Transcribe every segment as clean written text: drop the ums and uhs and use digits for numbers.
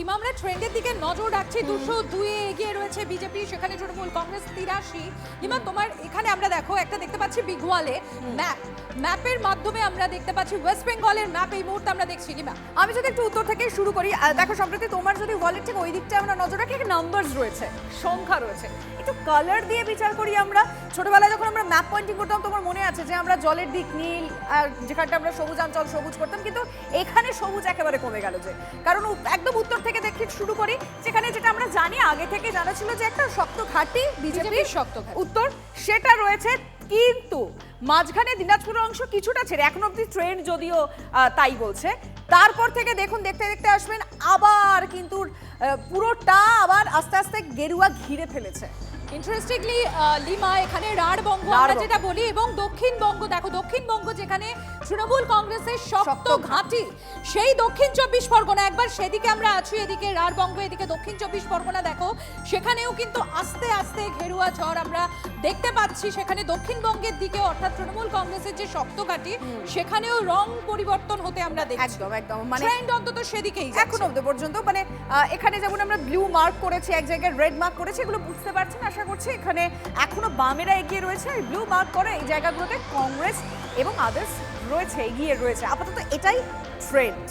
Lima, আমরা ট্রেন্ডের দিকে নজর রাখছি। 202 এ এগিয়ে রয়েছে বিজেপি, সেখানে তৃণমূল কংগ্রেস 83। লিমা, তোমার এখানে আমরা দেখো একটা দেখতে পাচ্ছি বিঘওয়ালে ম্যাপের মাধ্যমে আমরা দেখতে পাচ্ছি ওয়েস্ট বেঙ্গলের ম্যাপ এই মুহূর্তে আমরা দেখছি। লিমা, আমি যদি একটু উত্তর থেকে শুরু করি, দেখো সম্প্রতি তোমার যদি ওয়ালেট থেকে ওই দিকটা আমরা নজর রাখি, নাম্বারস রয়েছে, সংখ্যা রয়েছে, একটু কালার দিয়ে বিচার করি। আমরা ছোটবেলায় যখন আমরা ম্যাপ পয়েন্টিং করতাম, তোমার মনে আছে যে আমরা জলের দিক নীল, আর যেখানটা আমরা সবুজাঞ্চল সবুজ করতাম, কিন্তু এখানে সবুজ একেবারে কমে গেল। যে কারণ একদম উত্তর থেকে দেখে শুরু করি, যেখানে যেটা আমরা জানি আগে থেকে জানা ছিল যে একটা শক্ত ঘাঁটি বিজেপির শক্ত ঘাঁটি উত্তর, সেটা রয়েছে। কিন্তু মাঝখানে দিনাজপুরের অংশ কিছুটা ছেড়ে, এখন অব্দি ট্রেন্ড যদিও তাই বলছে, তারপর থেকে দেখুন দেখতে দেখতে আসবেন আবার কিন্তু পুরোটা আবার আস্তে আস্তে গেরুয়া ঘিরে ফেলেছে। ইন্টারেস্টিংলি লিমা, এখানে রাঢ়বঙ্গ আমরা যেটা বলি এবং দক্ষিণবঙ্গ, দেখো দক্ষিণবঙ্গ যেখানে তৃণমূল কংগ্রেসের শক্ত ঘাঁটি, সেই দক্ষিণ 24 পরগনা, একবার সেদিকে আমরা আছি, এদিকে রাঢ়বঙ্গ, এদিকে দক্ষিণ 24 পরগনা, দেখো সেখানেও কিন্তু আস্তে আস্তে ঘেরুয়া ঝড় আমরা দেখতে পাচ্ছি। সেখানে দক্ষিণবঙ্গের দিকে অর্থাৎ তৃণমূল কংগ্রেসের যে শক্ত ঘাঁটি, সেখানেও রং পরিবর্তন হতে আমরা দেখছি। একদম একদম, মানে ট্রেন্ড অন্তত সেদিকেই এখন অব্দি পর্যন্ত, মানে এখানে যেমন আমরা ব্লু মার্ক করেছি, এক জায়গায় রেড মার্ক করেছি, এগুলো বুঝতে পারছেন আশা করছি। এখানে এখনো বামেরা এগিয়ে রয়েছে, আর ব্লু মার্ক করে এই জায়গাগুলোতে কংগ্রেস এবং আদার্স রয়েছে, এগিয়ে রয়েছে। আপাতত এটাই ট্রেন্ড।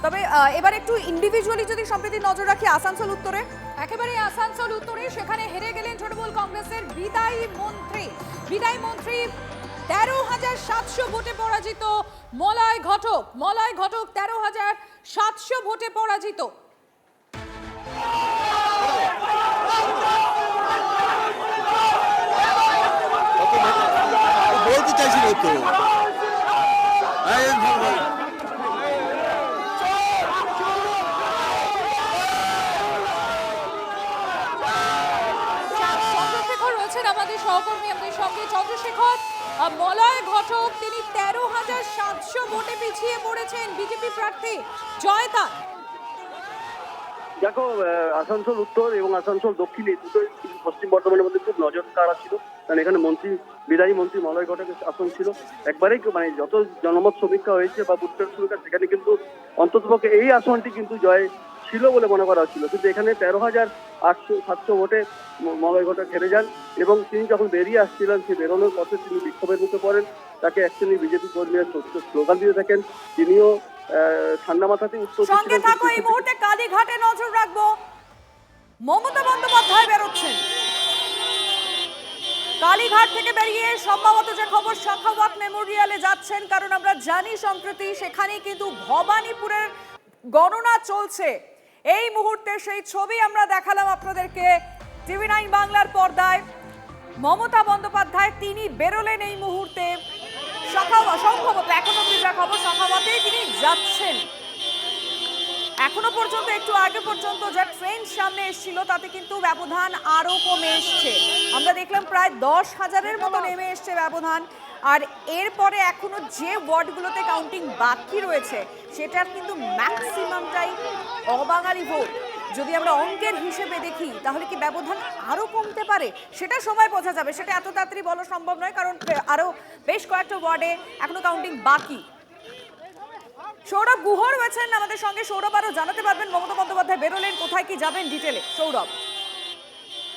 তবে এবার একটু ইন্ডিভিজুয়ালি যদি সম্প্রতি নজর রাখি, আসানসোল উত্তরে, একেবারে আসানসোল উত্তরে সেখানে হেরে গেলেন তৃণমূল কংগ্রেসের বিদায়ী মন্ত্রী 13,700 ভোটে পরাজিত মলয় ঘটক 13,700 ভোটে পরাজিত। বলতে চাইছিল তো চন্দ্রশেখর রয়েছেন আমাদের সহকর্মী, আমাদের সঙ্গে চন্দ্রশেখর। মলয় ঘটক তিনি 13,700 ভোটে পিছিয়ে পড়েছেন বিজেপি প্রার্থী জয়তা। দেখো, আসানসোল উত্তর এবং আসানসোল দক্ষিণ এই দুটোই পশ্চিম বর্ধমানের মধ্যে খুব নজর কাড়া ছিল। কারণ এখানে বিদায়ী মন্ত্রী মলয় ঘটকের আসন ছিল। একবারেই মানে যত জনমত সমীক্ষা হয়েছে বা বুথের সমীক্ষা, সেখানে কিন্তু অন্ততপক্ষে এই আসনটি কিন্তু জয় ছিল বলে মনে করা হচ্ছিল। কিন্তু এখানে 13,700 ভোটে মলয় ঘটক হেরে যান এবং তিনি যখন বেরিয়ে আসছিলেন, সেই বেরোনোর পথে তিনি বিক্ষোভের মুখে পড়েন। তাকে অ্যাকচুয়ালি বিজেপি কর্মীরা স্লোগান দিয়ে থাকেন। তিনিও ঠান্ডা মাথাতে উত্তর সঙ্গে থাকো। এই মুহূর্তে কালীঘাটে নজর রাখবো, মমতা বন্দ্যোপাধ্যায় বেরোচ্ছেন কালীঘাট থেকে বেরিয়ে, সম্ভবত যে খবর সাখাওয়াত মেমোরিয়ালে যাচ্ছেন, কারণ আমরা জানি সম্প্রতি সেখানে কিন্তু ভবানীপুরের গণনা চলছে। এই মুহূর্তে সেই ছবি আমরা দেখালাম আপনাদেরকে TV9 বাংলার পর্দায়। মমতা বন্দ্যোপাধ্যায় তিনি বেরোলেন এই মুহূর্তে সম্ভবত, এখন অব্দি যা খবর সাখাওয়াতেই তিনি যাচ্ছেন। এখনো পর্যন্ত একটু আগে পর্যন্ত যা ট্রেন সামনে এসেছিল, তাতে কিন্তু ব্যবধান আরো কমে এসছে। আমরা দেখলাম প্রায় 10,000-এর মতো নেমে এসছে ব্যবধান। আর এরপরে এখনো যে ওয়ার্ডগুলোতে কাউন্টিং বাকি রয়েছে, সেটার কিন্তু ম্যাক্সিমামটাই অবাঙালি ভোট। যদি আমরা অঙ্কের হিসেবে দেখি, তাহলে কি ব্যবধান আরো কমতে পারে, সেটা সময় বোঝা যাবে। সেটা এত তাড়াতাড়ি বলা সম্ভব নয়, কারণ আরো বেশ কয়েকটা ওয়ার্ডে এখনো কাউন্টিং বাকি। সৌরভ গুহ রয়েছেন আমাদের সঙ্গে। সৌরভ, আরো জানাতে পারবেন মমতা বন্দ্যোপাধ্যায় বেরোলেন, কোথায় কি যাবেন ডিটেলে? সৌরভ,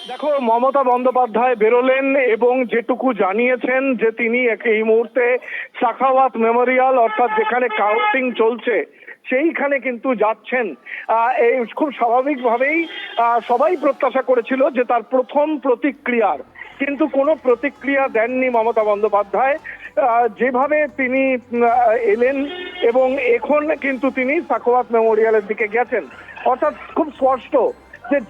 দেখো, মমতা বন্দ্যোপাধ্যায় বেরোলেন এবং যেটুকু জানিয়েছেন যে তিনি এই মুহূর্তে সাখাওয়াত মেমোরিয়াল, অর্থাৎ যেখানে কাউন্টিং চলছে, সেইখানে কিন্তু যাচ্ছেন। এই খুব স্বাভাবিকভাবেই সবাই প্রত্যাশা করেছিল যে তার প্রথম প্রতিক্রিয়ার, কিন্তু কোনো প্রতিক্রিয়া দেননি মমতা বন্দ্যোপাধ্যায়। যেভাবে তিনি এলেন এবং এখন কিন্তু তিনি সাখাওয়াত মেমোরিয়ালের দিকে গেছেন, অর্থাৎ খুব স্পষ্ট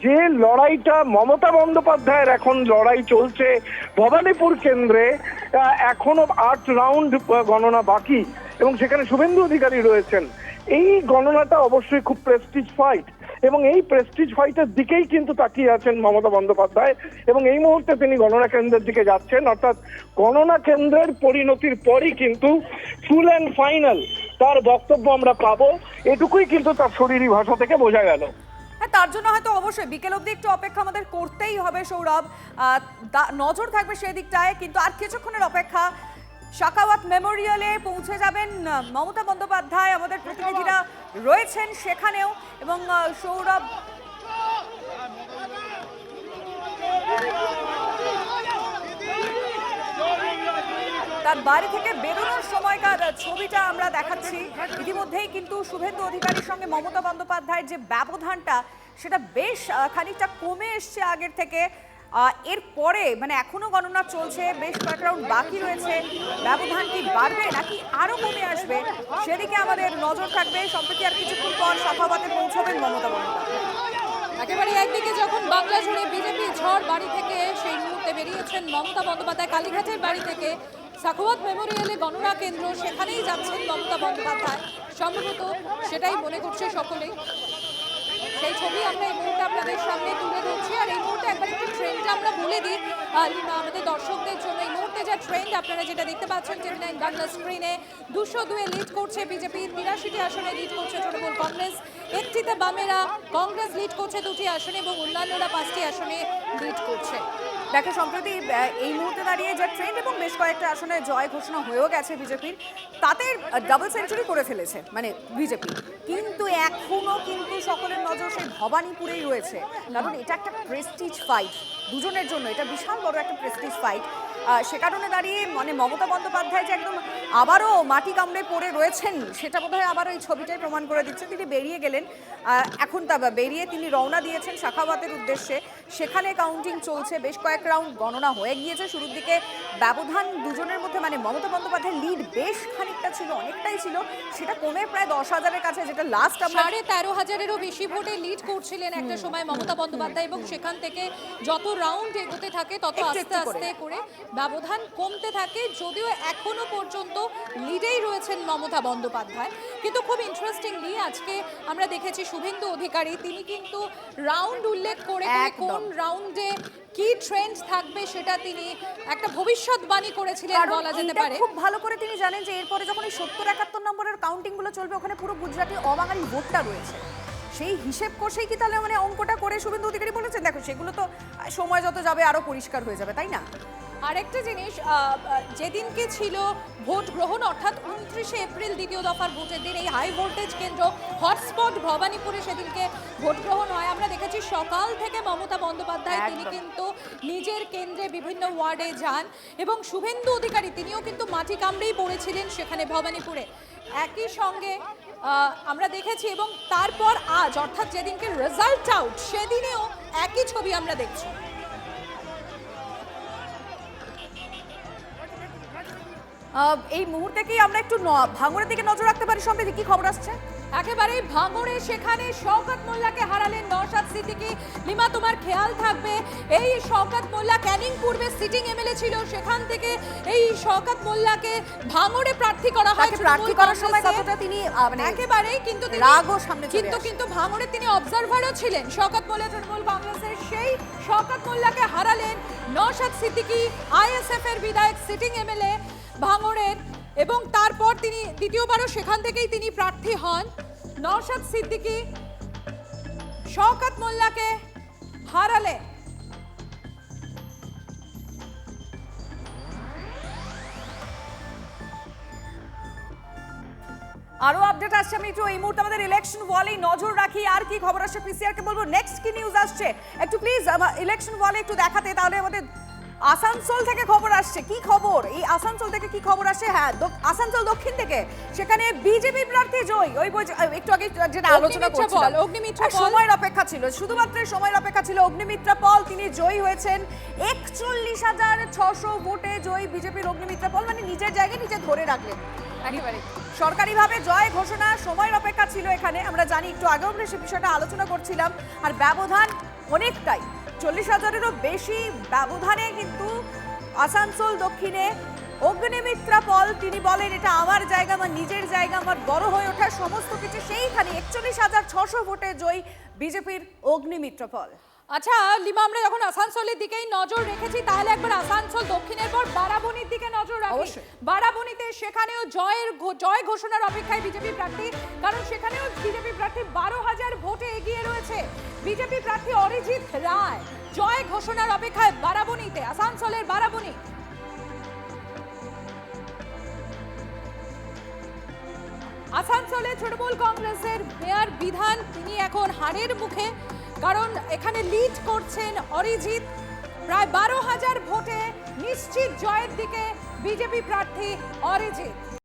যে লড়াইটা মমতা বন্দ্যোপাধ্যায়ের এখন লড়াই চলছে ভবানীপুর কেন্দ্রে। এখনো 8 রাউন্ড গণনা বাকি এবং সেখানে শুভেন্দু অধিকারী রয়েছেন। এই গণনাটা অবশ্যই খুব প্রেস্টিজ ফাইট এবং এই প্রেস্টিজ ফাইটের দিকেই কিন্তু তাকিয়ে আছেন মমতা বন্দ্যোপাধ্যায় এবং এই মুহূর্তে তিনি গণনা কেন্দ্রের দিকে যাচ্ছেন। অর্থাৎ গণনা কেন্দ্রের পরিণতির পরই কিন্তু ফুল অ্যান্ড ফাইনাল তার বক্তব্য আমরা পাবো, এটুকুই কিন্তু তার শরীরী ভাষা থেকে বোঝা গেল। হ্যাঁ, তার জন্য হয়তো অবশ্যই বিকেল অবধি একটু অপেক্ষা আমাদের করতেই হবে সৌরভ। নজর থাকবে সেই দিকটায়, কিন্তু আর কিছুক্ষণের অপেক্ষা। সাখাওয়াত মেমোরিয়ালে পৌঁছে যাবেন মমতা বন্দ্যোপাধ্যায়। আমাদের প্রতিনিধিরা রয়েছেন সেখানেও, এবং সৌরভ তার বাড়ি থেকে বেরোনোর সময়কার ছবিটা আমরা দেখাচ্ছি। ইতিমধ্যেই কিন্তু শুভেন্দু অধিকারীর সঙ্গে মমতা বন্দ্যোপাধ্যায়ের যে ব্যবধানটা সেটা বেশ খানিকটা কমে এসছে আগের থেকে। এরপরে মানে এখনো গণনা চলছে, বেশ কয়েক রাউন্ড বাকি রয়েছে। ব্যবধান কি বাড়বে নাকি আরো কমে আসবে সেদিকে আমাদের নজর থাকবে। সম্প্রতি আর কিছুক্ষণ পর সাখাওয়াতে পৌঁছবেন মমতা বন্দ্যোপাধ্যায়। একেবারে একদিকে যখন বাংলা জুড়ে বিজেপি ঝড় বাড়ি থেকে সেই মুহূর্তে বেরিয়েছেন মমতা বন্দ্যোপাধ্যায় কালীঘাটের বাড়ি থেকে সাখাওয়াত মেমোরিয়ালে গণনা কেন্দ্র, সেখানেই যাচ্ছেন মমতা বন্দ্যোপাধ্যায়। সম্ভবত সেটাই মনে করছে সকলেই। সেই ছবি আমরা এই মুহূর্তে আপনাদের সামনে তুলে ধরছি। আর এই মুহূর্তে একবার একটু ট্রেন্ডটা আমরা বলে দিই আমাদের দর্শকদের জন্য। এই মুহূর্তে যা ট্রেন্ড আপনারা যেটা দেখতে পাচ্ছেন টিভি9 বাংলা স্ক্রিনে, 202-এ লিড করছে বিজেপি, 83টি আসনে লিড করছে তৃণমূল কংগ্রেস, 1টিতে বামেরা, কংগ্রেস লিড করছে 2টি আসনে এবং অন্যান্যরা 5টি আসনে লিড করছে। দেখো সম্প্রতি এই মুহূর্তে দাঁড়িয়ে যে ট্রেন্ড এবং বেশ কয়েকটা আসনে জয় ঘোষণা হয়েও গেছে বিজেপির, তাতে ডাবল সেঞ্চুরি করে ফেলেছে মানে বিজেপি। কিন্তু এখনো কিন্তু সকলের নজর সেই ভবানীপুরেই রয়েছে, কারণ এটা একটা প্রেস্টিজ ফাইট দুজনের জন্য, এটা বিশাল বড় একটা প্রেস্টিজ ফাইট। সে কারণে দাঁড়িয়ে মানে মমতা বন্দ্যোপাধ্যায় যে একদম আবারও মাটি কামড়ে পড়ে রয়েছেন সেটা বোধহয় আবার ওই ছবিটাই প্রমাণ করে দিচ্ছে। তিনি বেরিয়ে গেলেন, এখন তা বেরিয়ে তিনি রওনা দিয়েছেন সাখাওয়াতের উদ্দেশ্যে। সেখানে কাউন্টিং চলছে, বেশ কয়েক রাউন্ড গণনা হয়ে গিয়েছে। শুরুর দিকে ব্যবধান দুজনের মধ্যে মানে মমতা বন্দ্যোপাধ্যায়ের লিড বেশ খানিকটা ছিল, অনেকটাই ছিল, সেটা কমে প্রায় 10,000-এর কাছে, যেটা লাস্ট আমরা 13,500-এরও বেশি ভোটে লিড করছিলেন একটা সময় মমতা বন্দ্যোপাধ্যায়, এবং সেখান থেকে যত রাউন্ড এগোতে থাকে তত আস্তে আস্তে করে ব্যবধান কমতে থাকে। যদিও এখনো পর্যন্ত লিডেই রয়েছেন মমতা বন্দ্যোপাধ্যায়। কিন্তু খুব ইন্টারেস্টিংলি আজকে আমরা দেখেছি শুভেন্দু অধিকারী তিনি কিন্তু রাউন্ড উল্লেখ করে কোন রাউন্ডে কি ট্রেন্ড থাকবে সেটা তিনি একটা ভবিষ্যৎবাণী করেছিলেন বলা যেতে পারে। খুব ভালো করে তিনি জানেন যে এরপরে যখন এই 70-71 নম্বরের কাউন্টিং গুলো চলবে, ওখানে পুরো গুজরাটি অবাঙালি ভোটটা রয়েছে। সেই হিসেব কষেই কি তাহলে মানে অঙ্কটা করে শুভেন্দু অধিকারী বলেছেন? দেখো সেগুলো তো সময় যত যাবে আরো পরিষ্কার হয়ে যাবে, তাই না? আরেকটা জিনিস, যেদিনকে ছিল ভোট গ্রহণ অর্থাৎ 29শে এপ্রিল দ্বিতীয় দফার ভোটের দিন, এই হাই ভোল্টেজ কেন্দ্র হটস্পট ভবানীপুরে সেদিনকে ভোট গ্রহণ হয়। আমরা দেখেছি সকাল থেকে মমতা বন্দ্যোপাধ্যায় তিনি কিন্তু নিজের কেন্দ্রে বিভিন্ন ওয়ার্ডে যান, এবং শুভেন্দু অধিকারী তিনিও কিন্তু মাটি কামড়েই পড়েছিলেন সেখানে ভবানীপুরে। একই সঙ্গে আমরা দেখেছি, এবং তারপর আজ অর্থাৎ যেদিনকে রেজাল্ট আউট সেদিনেও একই ছবি আমরা দেখছি। এই মুহূর্তে কি আমরা একটু ভাঙড়ের দিকে নজর রাখতে পারি? সম্প্রতি কি খবর আসছে? একেবারেই ভাঙড়ে সেখানে শওকত মোল্লাকে হারালেন নওশাদ সিদ্দিকী। লিমা তোমার খেয়াল থাকবে, এই শওকত মোল্লা ক্যানিং পূর্বে সিটিং এমএলএ ছিল, সেখান থেকে এই শওকত মোল্লাকে ভাঙড়ে প্রার্থী করা হয়। প্রার্থী করার সময় কতটা তিনি মানে একেবারেই কিন্তু রাগও সামনে কিন্তু ভাঙড়ে তিনি অবজারভারও ছিলেন শওকত মোল্লা তৃণমূল কংগ্রেসের। সেই শওকত মোল্লাকে হারালেন নওশাদ সিদ্দিকী, আইএসএফ এর বিধায়ক, সিটিং এমএলএ ভাঙড়ের, এবং তারপর তিনি দ্বিতীয়বারও সেখান থেকেই তিনি প্রার্থী হন। নওশাদ সিদ্দিকী শওকত মোল্লাকে হারালেন। আরো আপডেট আসছে, আমি একটু এই মুহূর্তে আমাদের ইলেকশন ওয়ালেই নজর রাখি। আর কি খবর আসছে পিসিআর কে বলবো নেক্সট কি নিউজ আসছে একটু প্লিজ ইলেকশন ওয়ালে একটু দেখাতে, তাহলে আমাদের আসানসোল থেকে খবর আসছে। কি খবর এই আসানসোল থেকে, কি খবর আসছে? হ্যাঁ, আসানসোল দক্ষিণ থেকে সেখানে বিজেপি প্রার্থী জয়। ওই একটু আগে যেটা আলোচনা করছিলাম, অগ্নিমিত্র পল, সময়ের অপেক্ষা ছিল, শুধুমাত্র সময়ের অপেক্ষা ছিল। অগ্নিমিত্রা পল তিনি জয়ী হয়েছেন 41,600 ভোটে জয়ী বিজেপির অগ্নিমিত্রা পল, মানে নিজের জায়গায় নিজে ধরে রাখলেন একেবারে সরকারিভাবে জয় ঘোষণা। সময়ের অপেক্ষা ছিল এখানে, আমরা জানি, একটু আগেও আমরা সে বিষয়টা আলোচনা করছিলাম। আর ব্যবধান অনেকটাই, 40,000-এরও বেশি ব্যবধানে কিন্তু আসানসোল দক্ষিণে অগ্নিমিত্রা পল তিনি বলেন এটা আমার জায়গা, আমার নিজের জায়গা, আমার বড় হয়ে ওঠা সমস্ত কিছু সেইখানে 41,600 ভোটে জয়ী বিজেপির অগ্নিমিত্রা পল। আচ্ছা লিমা, আমরা যখন আসানসোলের দিকেই নজর রেখেছি, তাহলে একবার আসানসোল দক্ষিণের পর বারাবণীর দিকে নজর রাখি। বারাবণীতে সেখানেও জয় ঘোষণার অপেক্ষায় বিজেপি প্রার্থী, কারণ সেখানেও বিজেপি প্রার্থী 12,000 ভোটে এগিয়ে রয়েছে। বিজেপি প্রার্থী অরিজিৎ রায় জয় ঘোষণার অপেক্ষায় বারাবণীতে, আসানসোলের বারাবণী। আসানসোলে তৃণমূল কংগ্রেসের মেয়র বিধান তিনি এখন হারের মুখে, কারণ এখানে লিড করছেন অরিজিৎ। প্রায় 12,000 ভোটে নিশ্চিত জয়ের দিকে বিজেপি প্রার্থী অরিজিৎ।